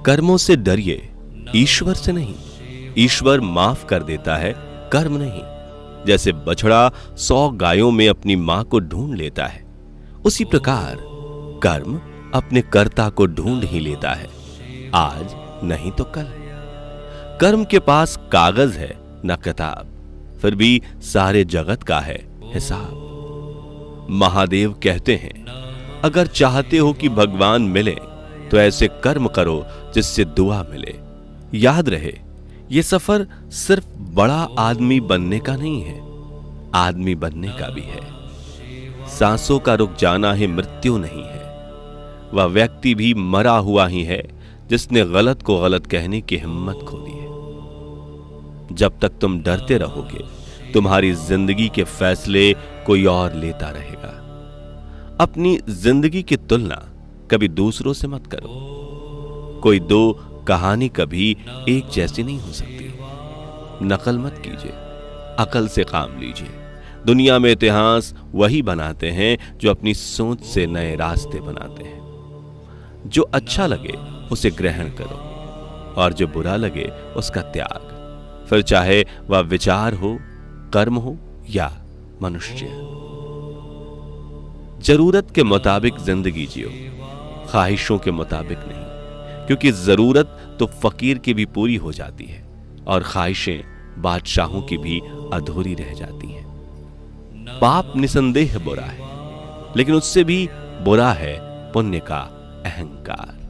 कर्मों से डरिए, ईश्वर से नहीं। ईश्वर माफ कर देता है, कर्म नहीं। जैसे बछड़ा 100 गायों में अपनी मां को ढूंढ लेता है, उसी प्रकार कर्म अपने कर्ता को ढूंढ ही लेता है, आज नहीं तो कल। कर्म के पास कागज है न किताब, फिर भी सारे जगत का है हिसाब। महादेव कहते हैं, अगर चाहते हो कि भगवान मिले तो ऐसे कर्म करो जिससे दुआ मिले। याद रहे, ये सफर सिर्फ बड़ा आदमी बनने का नहीं है, आदमी बनने का भी है। सांसों का रुक जाना ही मृत्यु नहीं है। वह व्यक्ति भी मरा हुआ ही है जिसने गलत को गलत कहने की हिम्मत खो दी है। जब तक तुम डरते रहोगे, तुम्हारी जिंदगी के फैसले कोई और लेता रहेगा। अपनी जिंदगी की तुलना कभी दूसरों से मत करो। कोई दो कहानी कभी एक जैसी नहीं हो सकती। नकल मत कीजिए, अकल से काम लीजिए। दुनिया में इतिहास वही बनाते हैं जो अपनी सोच से नए रास्ते बनाते हैं। जो अच्छा लगे उसे ग्रहण करो और जो बुरा लगे उसका त्याग, फिर चाहे वह विचार हो, कर्म हो या मनुष्य। जरूरत के मुताबिक जिंदगी जियो, ख्वाहिशों के मुताबिक नहीं, क्योंकि जरूरत तो फकीर की भी पूरी हो जाती है और ख्वाहिशें बादशाहों की भी अधूरी रह जाती हैं। पाप निसंदेह बुरा है, लेकिन उससे भी बुरा है पुण्य का अहंकार।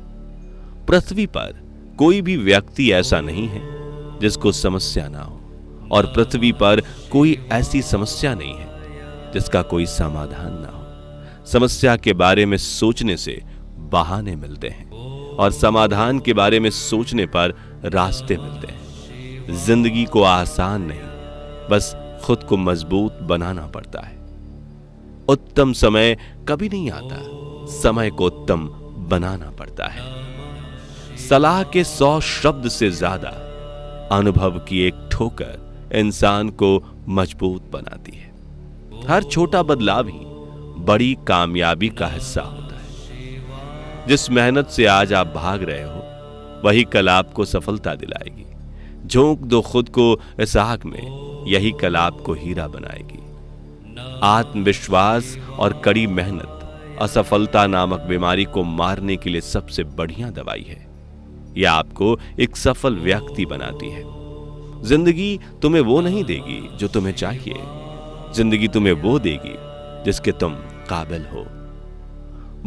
पृथ्वी पर कोई भी व्यक्ति ऐसा नहीं है जिसको समस्या ना हो, और पृथ्वी पर कोई ऐसी समस्या नहीं है जिसका कोई समाधान ना हो। समस्या के बारे में सोचने से बहाने मिलते हैं और समाधान के बारे में सोचने पर रास्ते मिलते हैं। जिंदगी को आसान नहीं, बस खुद को मजबूत बनाना पड़ता है। उत्तम समय कभी नहीं आता, समय को उत्तम बनाना पड़ता है। सलाह के 100 शब्द से ज्यादा अनुभव की एक ठोकर इंसान को मजबूत बनाती है। हर छोटा बदलाव ही बड़ी कामयाबी का हिस्सा होता है। जिस मेहनत से आज आप भाग रहे हो, वही कल आपको सफलता दिलाएगी। झोंक दो खुद को इस आग में, यही कल आपको हीरा बनाएगी। आत्मविश्वास और कड़ी मेहनत असफलता नामक बीमारी को मारने के लिए सबसे बढ़िया दवाई है। यह आपको एक सफल व्यक्ति बनाती है। जिंदगी तुम्हें वो नहीं देगी जो तुम्हें चाहिए, जिंदगी तुम्हें वो देगी जिसके तुम काबिल हो।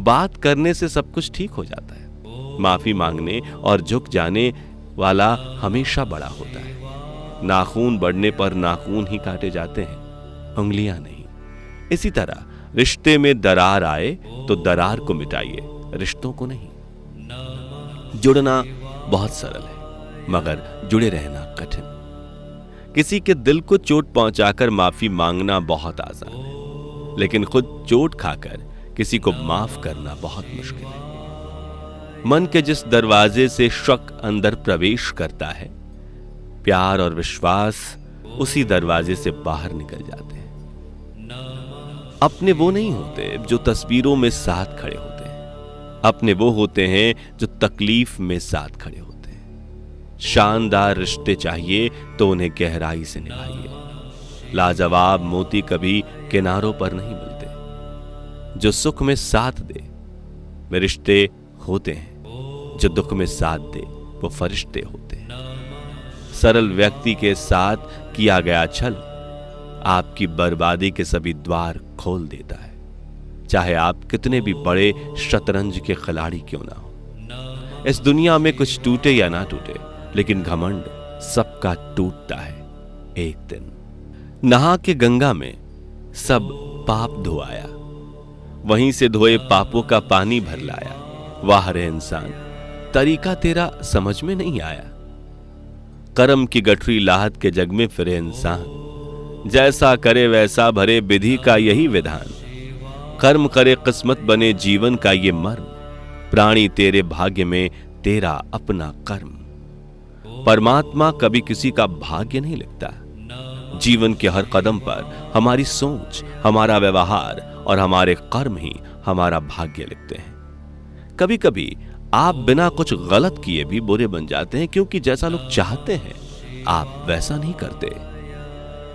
बात करने से सब कुछ ठीक हो जाता है। माफी मांगने और झुक जाने वाला हमेशा बड़ा होता है। नाखून बढ़ने पर नाखून ही काटे जाते हैं, उंगलियां नहीं। इसी तरह रिश्ते में दरार आए तो दरार को मिटाइए, रिश्तों को नहीं। जुड़ना बहुत सरल है, मगर जुड़े रहना कठिन। किसी के दिल को चोट पहुंचाकर माफी मांगना बहुत आसान है, लेकिन खुद चोट खाकर किसी को माफ करना बहुत मुश्किल है। मन के जिस दरवाजे से शक अंदर प्रवेश करता है, प्यार और विश्वास उसी दरवाजे से बाहर निकल जाते हैं। अपने वो नहीं होते जो तस्वीरों में साथ खड़े होते हैं, अपने वो होते हैं जो तकलीफ में साथ खड़े होते हैं। शानदार रिश्ते चाहिए तो उन्हें गहराई से निभाइए। लाजवाब मोती कभी किनारों पर नहीं मिलते। जो सुख में साथ दे वे रिश्ते होते हैं, जो दुख में साथ दे वो फरिश्ते होते हैं। सरल व्यक्ति के साथ किया गया छल आपकी बर्बादी के सभी द्वार खोल देता है, चाहे आप कितने भी बड़े शतरंज के खिलाड़ी क्यों ना हो। इस दुनिया में कुछ टूटे या ना टूटे, लेकिन घमंड सबका टूटता है एक दिन। नहा के गंगा में सब पाप धोआया, वहीं से धोए पापों का पानी भर लाया। वाह रे इंसान, तरीका तेरा समझ में नहीं आया। कर्म की गठरी लाहत के जग में फिरे इंसान, जैसा करे वैसा भरे विधि का यही विधान। कर्म करे किस्मत बने जीवन का ये मर्म, प्राणी तेरे भाग्य में तेरा अपना कर्म। परमात्मा कभी किसी का भाग्य नहीं लिखता। जीवन के हर कदम पर हमारी सोच, हमारा व्यवहार और हमारे कर्म ही हमारा भाग्य लिखते हैं। कभी कभी आप बिना कुछ गलत किए भी बुरे बन जाते हैं, क्योंकि जैसा लोग चाहते हैं आप वैसा नहीं करते।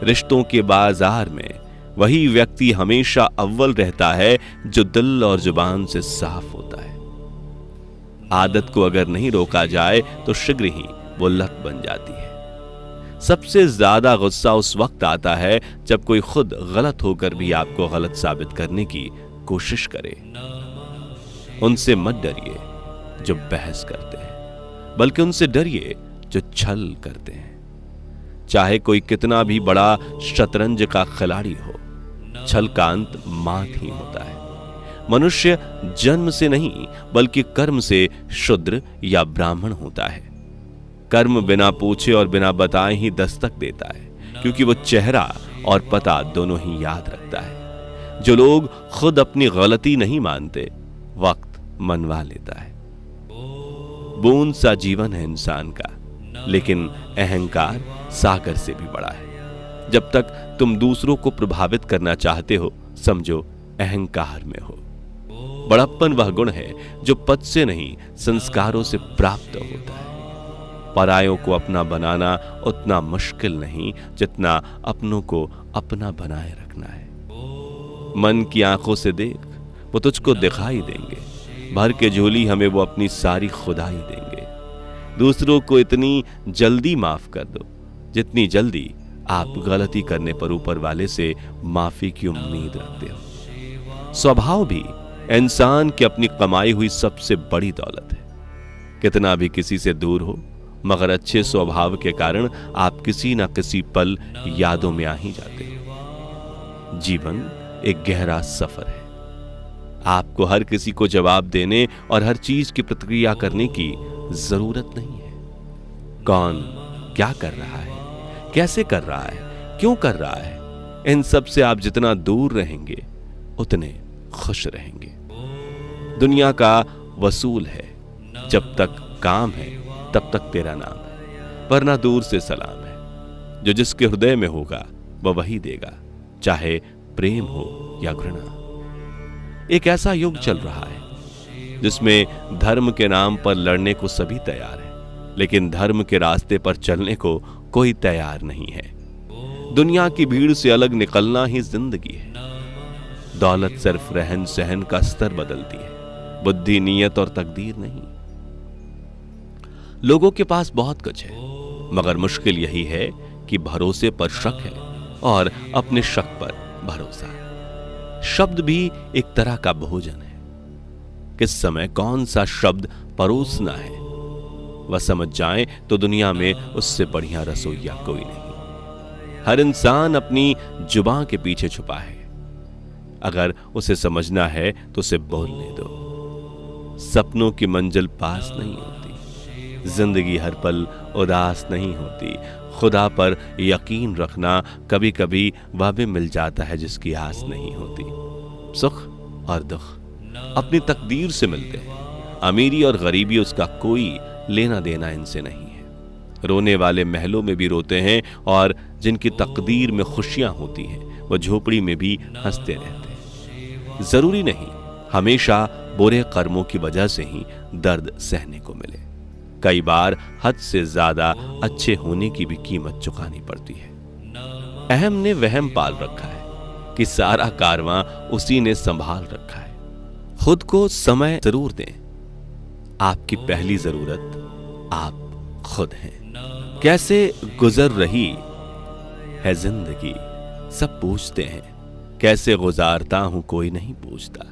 रिश्तों के बाजार में वही व्यक्ति हमेशा अव्वल रहता है जो दिल और जुबान से साफ होता है। आदत को अगर नहीं रोका जाए तो शीघ्र ही वो लत बन जाती है। सबसे ज्यादा गुस्सा उस वक्त आता है जब कोई खुद गलत होकर भी आपको गलत साबित करने की कोशिश करे। उनसे मत डरिए जो बहस करते हैं, बल्कि उनसे डरिए जो छल करते हैं। चाहे कोई कितना भी बड़ा शतरंज का खिलाड़ी हो, छल का अंत मात ही होता है। मनुष्य जन्म से नहीं बल्कि कर्म से शूद्र या ब्राह्मण होता है। कर्म बिना पूछे और बिना बताए ही दस्तक देता है, क्योंकि वो चेहरा और पता दोनों ही याद रखता है। जो लोग खुद अपनी गलती नहीं मानते, वक्त मनवा लेता है। बूंद सा जीवन है इंसान का, लेकिन अहंकार सागर से भी बड़ा है। जब तक तुम दूसरों को प्रभावित करना चाहते हो, समझो अहंकार में हो। बड़प्पन वह गुण है जो पद से नहीं संस्कारों से प्राप्त होता है। परायों को अपना बनाना उतना मुश्किल नहीं जितना अपनों को अपना बनाए रखना है। मन की आंखों से देख, वो तुझको दिखाई देंगे। भर के झोली हमें वो अपनी सारी खुदाई देंगे। दूसरों को इतनी जल्दी माफ कर दो जितनी जल्दी आप गलती करने पर ऊपर वाले से माफी की उम्मीद रखते हो। स्वभाव भी इंसान की अपनी कमाई हुई सबसे बड़ी दौलत है। कितना भी किसी से दूर हो, मगर अच्छे स्वभाव के कारण आप किसी ना किसी पल यादों में आ ही जाते हो। जीवन एक गहरा सफर है। आपको हर किसी को जवाब देने और हर चीज की प्रतिक्रिया करने की जरूरत नहीं है। कौन क्या कर रहा है, कैसे कर रहा है, क्यों कर रहा है, इन सब से आप जितना दूर रहेंगे उतने खुश रहेंगे। दुनिया का वसूल है, जब तक काम है तब तक तेरा नाम है, वरना दूर से सलाम है। जो जिसके हृदय में होगा वह वही देगा, चाहे प्रेम हो या घृणा। एक ऐसा युग चल रहा है जिसमें धर्म के नाम पर लड़ने को सभी तैयार हैं, लेकिन धर्म के रास्ते पर चलने को कोई तैयार नहीं है। दुनिया की भीड़ से अलग निकलना ही जिंदगी है। दौलत सिर्फ रहन सहन का स्तर बदलती है, बुद्धि, नीयत और तकदीर नहीं। लोगों के पास बहुत कुछ है, मगर मुश्किल यही है कि भरोसे पर शक है और अपने शक पर भरोसा। शब्द भी एक तरह का भोजन है। किस समय कौन सा शब्द परोसना है, वह समझ जाए तो दुनिया में उससे बढ़िया रसोइया कोई नहीं। हर इंसान अपनी जुबान के पीछे छुपा है। अगर उसे समझना है तो उसे बोलने दो। सपनों की मंजिल पास नहीं होती, जिंदगी हर पल उदास नहीं होती। खुदा पर यकीन रखना, कभी कभी वह भी मिल जाता है जिसकी आस नहीं होती। सुख और दुख अपनी तकदीर से मिलते हैं। अमीरी और गरीबी उसका कोई लेना देना इनसे नहीं है। रोने वाले महलों में भी रोते हैं और जिनकी तकदीर में खुशियां होती हैं वह झोपड़ी में भी हंसते रहते हैं। जरूरी नहीं हमेशा बुरे कर्मों की वजह से ही दर्द सहने को मिले। कई बार हद से ज्यादा अच्छे होने की भी कीमत चुकानी पड़ती है। अहम ने वहम पाल रखा है कि सारा कारवां उसी ने संभाल रखा है। खुद को समय जरूर दें। आपकी पहली जरूरत आप खुद हैं। कैसे गुजर रही है जिंदगी सब पूछते हैं, कैसे गुजारता हूं कोई नहीं पूछता।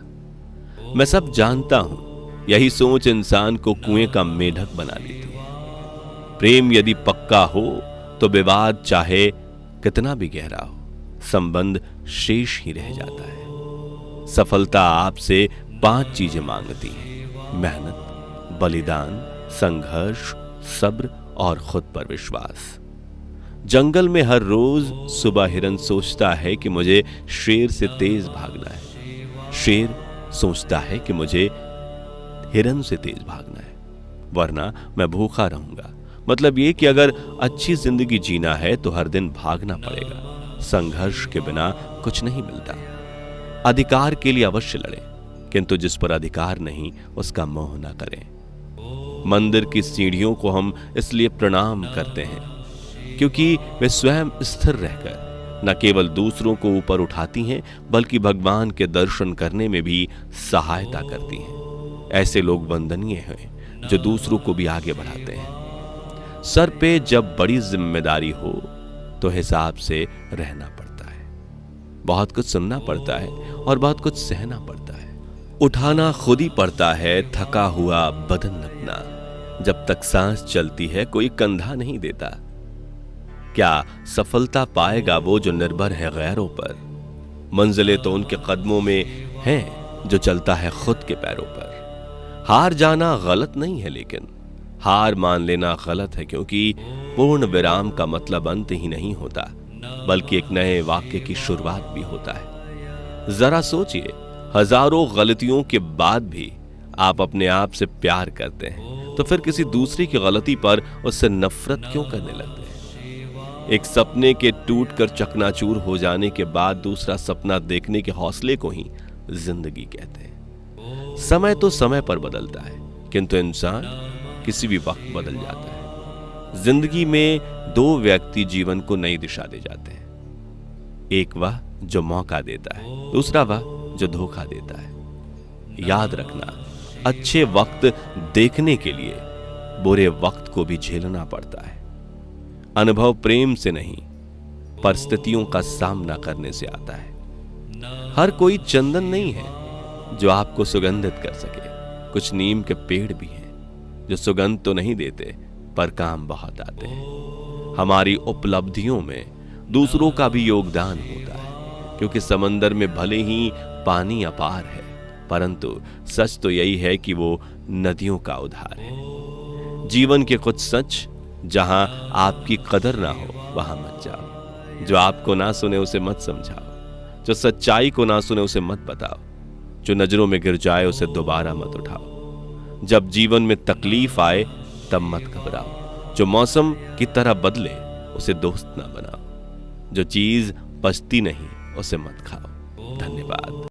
मैं सब जानता हूं, यही सोच इंसान को कुएं का मेढक बना लेती है। प्रेम यदि पक्का हो तो विवाद चाहे कितना भी गहरा हो, संबंध शेष ही रह जाता है। सफलता आपसे 5 चीजें मांगती है: मेहनत, बलिदान, संघर्ष, सब्र और खुद पर विश्वास। जंगल में हर रोज सुबह हिरन सोचता है कि मुझे शेर से तेज भागना है। शेर सोचता है कि मुझे हिरन से तेज भागना है, वरना मैं भूखा रहूंगा। मतलब ये कि अगर अच्छी जिंदगी जीना है तो हर दिन भागना पड़ेगा। संघर्ष के बिना कुछ नहीं मिलता। अधिकार के लिए अवश्य लड़ें, किंतु जिस पर अधिकार नहीं उसका मोह न करें। मंदिर की सीढ़ियों को हम इसलिए प्रणाम करते हैं क्योंकि वे स्वयं स्थिर रहकर न केवल दूसरों को ऊपर उठाती हैं बल्कि भगवान के दर्शन करने में भी सहायता करती हैं। ऐसे लोग वंदनीय हैं जो दूसरों को भी आगे बढ़ाते हैं। सर पे जब बड़ी जिम्मेदारी हो तो हिसाब से रहना पड़ता है, बहुत कुछ सुनना पड़ता है और बहुत कुछ सहना पड़ता है। उठाना खुद ही पड़ता है थका हुआ बदन अपना, जब तक सांस चलती है कोई कंधा नहीं देता। क्या सफलता पाएगा वो जो निर्भर है गैरों पर? मंजिलें तो उनके कदमों में हैं जो चलता है खुद के पैरों पर। हार जाना गलत नहीं है, लेकिन हार मान लेना गलत है, क्योंकि पूर्ण विराम का मतलब अंत ही नहीं होता बल्कि एक नए वाक्य की शुरुआत भी होता है। जरा सोचिए, हजारों गलतियों के बाद भी आप अपने आप से प्यार करते हैं तो फिर किसी दूसरे की गलती पर उससे नफरत क्यों करने लगते हैं? एक सपने के टूटकर चकनाचूर हो जाने के बाद दूसरा सपना देखने के हौसले को ही जिंदगी कहते हैं। समय तो समय पर बदलता है, किंतु इंसान किसी भी वक्त बदल जाता है। जिंदगी में दो व्यक्ति जीवन को नई दिशा दे जाते हैं, एक वह जो मौका देता है, दूसरा वह जो धोखा देता है। याद रखना, अच्छे वक्त देखने के लिए बुरे वक्त को भी झेलना पड़ता है। अनुभव प्रेम से नहीं, परिस्थितियों का सामना करने से आता है। हर कोई चंदन नहीं है जो आपको सुगंधित कर सके। कुछ नीम के पेड़ भी हैं जो सुगंध तो नहीं देते पर काम बहुत आते हैं। हमारी उपलब्धियों में दूसरों का भी योगदान होता है, क्योंकि समंदर में भले ही पानी अपार है, परंतु सच तो यही है कि वो नदियों का उद्धार है। जीवन के कुछ सच, जहां आपकी कदर ना हो वहां मत जाओ। जो आपको ना सुने उसे मत समझाओ, जो सच्चाई को ना सुने उसे मत बताओ, जो नजरों में गिर जाए उसे दोबारा मत उठाओ। जब जीवन में तकलीफ आए तब मत घबराओ। जो मौसम की तरह बदले उसे दोस्त ना बनाओ। जो चीज पचती नहीं उसे मत खाओ। धन्यवाद।